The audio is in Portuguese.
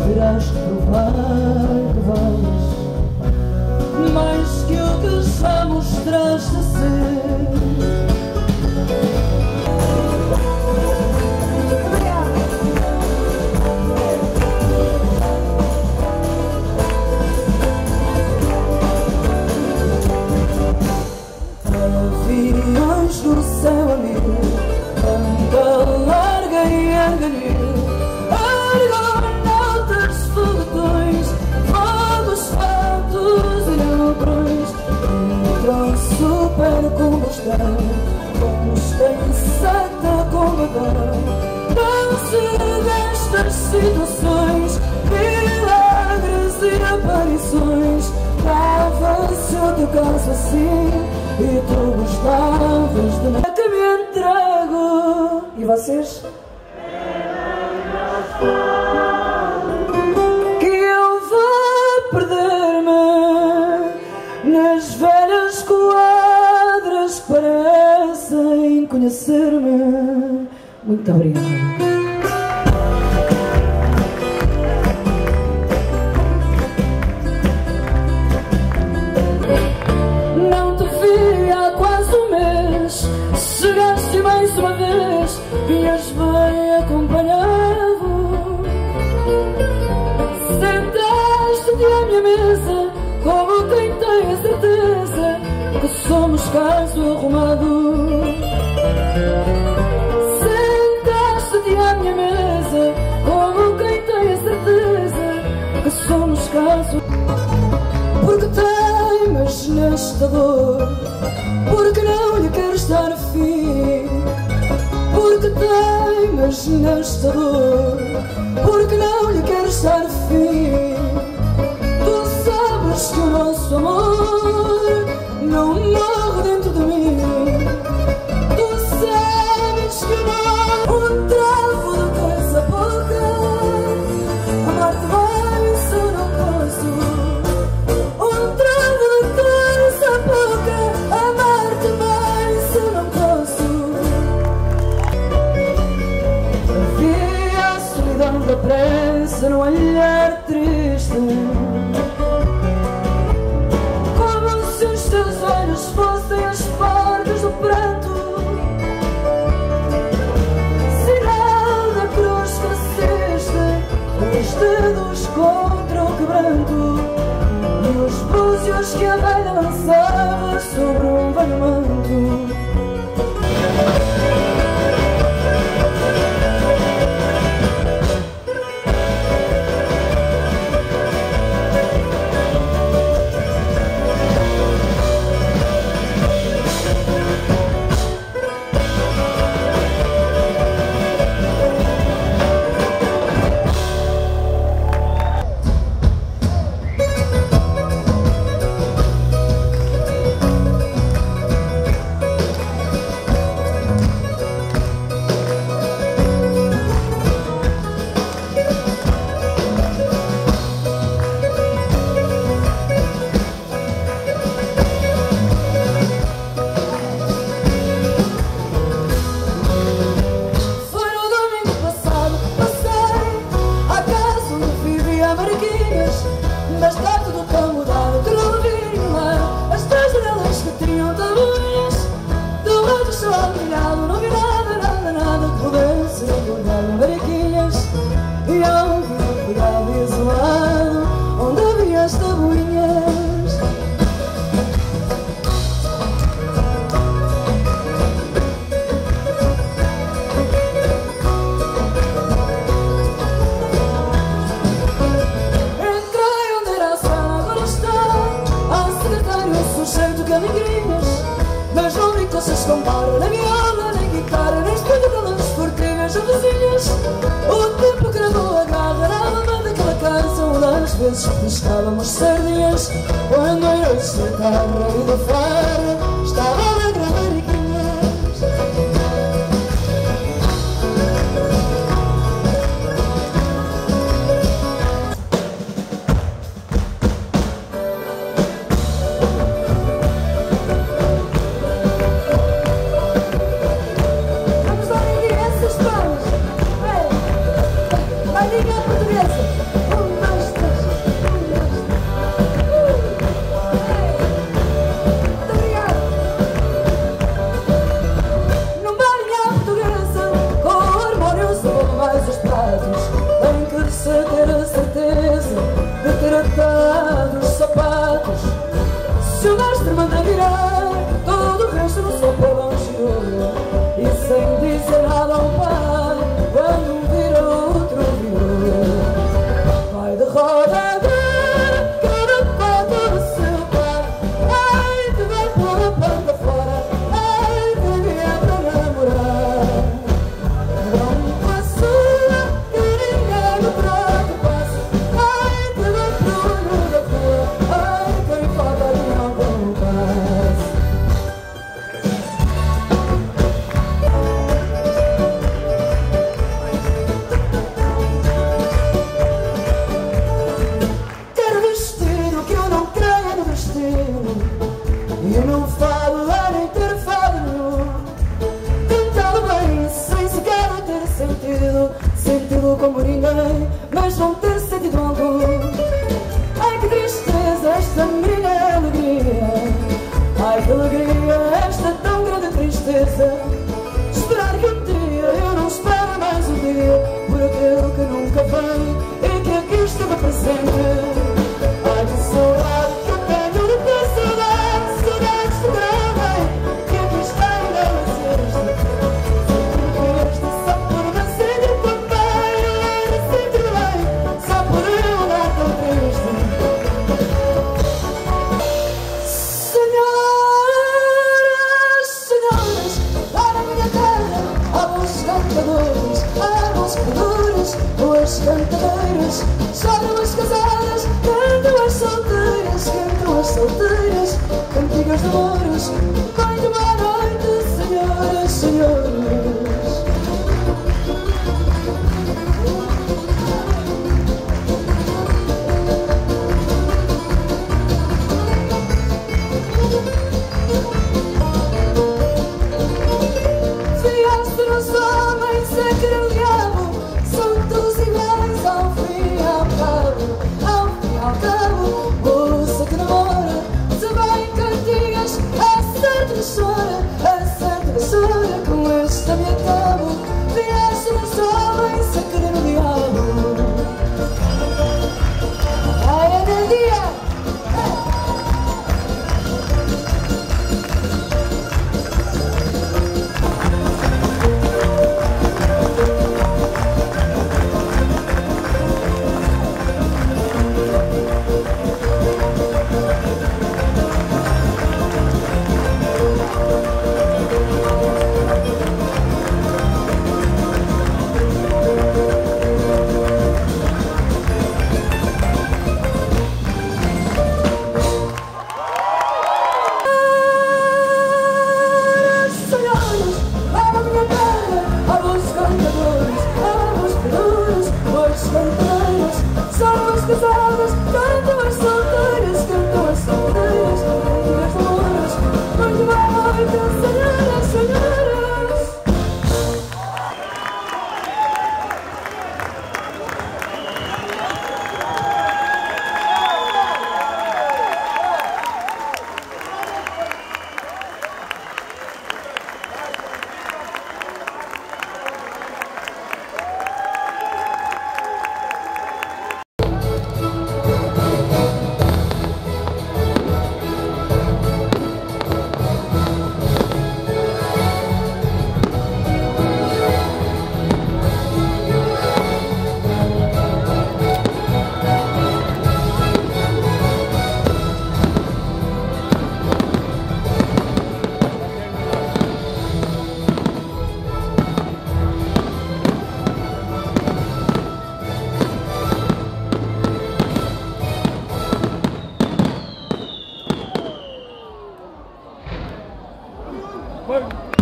terás que provar que vales mais que o que já mostraste ser. Aviões no céu a mil, banda larga e anganil, argonautas, foguetões, fogos, fatos e lamprões, entram super combustão, combustão inseta com badão. Não-se destas situações, milagres e aparições. Dava-se o teu caso assim e tu gostavas de mim. Que me entrego. E vocês? Que eu vou perder-me nas velhas quadras que parecem conhecer-me. Muito obrigada. Chegaste mais uma vez, vinhas bem acompanhado. Sentaste-te à minha mesa, como quem tem a certeza que somos caso arrumado. Sentaste-te à minha mesa, como quem tem a certeza que somos caso. Porque teimas nesta dor, porque não lhe queres dar fim, porque teimas nesta dor, porque não lhe queres dar fim. Tu sabes que o nosso amor não morre dentro de mim. Tu sabes que não um travo de coisa pouca, amar-te bem se eu não posso. Um travo de coisa pouca, amar-te bem se eu não posso. Havia a solidão da pressa no olhar triste, como se os teus olhos fossem as portas do pranto. Sinal da cruz que assiste, os dedos contra o quebranto, e os búzios que a velha lançava sobre um velho manto. Mas está tudo tão mudado que não vi nenhuma. As três janelas que tinham tabuinhas do lado estava molhado. Não vi nada, nada, nada que pudesse olhar mariquinhas. E há um vidro pegado e isolado onde havia as tabuinhas. Mas não vi coisas que comparam, nem viola, nem guitarra, nem espelho pelas forquinhas vizinhas. O tempo gravou a garra na alma daquela casa onde às vezes pescávamos sardinhas. Quando a noite da carra e da farra estava a alegrar mariquinhas. Vai ligar a portuguesa. a certeza de ter atado os sapatos. Se o mestre manda virar, todo o resto no sol pela girou. E sem dizer nada ao pai, quando um vira outro virou. Vai de roda agora, cada pato do seu pai. Ai, que vai pôr a planta fora, ai, que vier para namorar. Não passou, que ninguém no prato passa. Ai, que vai pro olho da rua, ai, quem falta de algum paz. Quero vestir o que eu não quero vestir, e eu não falo lá nem ter fado nenhum. Cantado bem, sem sequer ter sentido, sentido como ninguém, mas não ter sentido algum. Ai que tristeza, esta menina alegria. Ai que alegria, esta tão grande tristeza. Esperar que um dia eu não espero mais um dia, por aquele que nunca vem e que aqui esteve presente. Ai que saudade que eu tenho de ter saudade, saudades de bem, que aqui está e não existe. Este só por me sentir tão bem, me sentir bem, só por eu andar tão triste. Senhoras, senhores, lá na minha terra há bons cantadores, há bons cantadores, boas cantadeiras. Choram as casadas, cantam as solteiras, cantam as solteiras, cantigas de amores. Muito boa noite, senhoras, senhores. Fiaste nos homens a querer o diabo, são todos iguais ao fim e ao cabo. Ao fim e ao cabo, moça que namora, se vai em cantigas, acerta e chora, com este me acabo. Fiaste nos homens a querer o diabo. Ai, energia! Senhores, lá na minha terra há bons cantadores, há bons cantadores, boas cantadeiras. São as casadas, cantam as solteiras, cantam as solteiras, cantigas de amores. Muito boa noite, senhoras, senhores. Bom.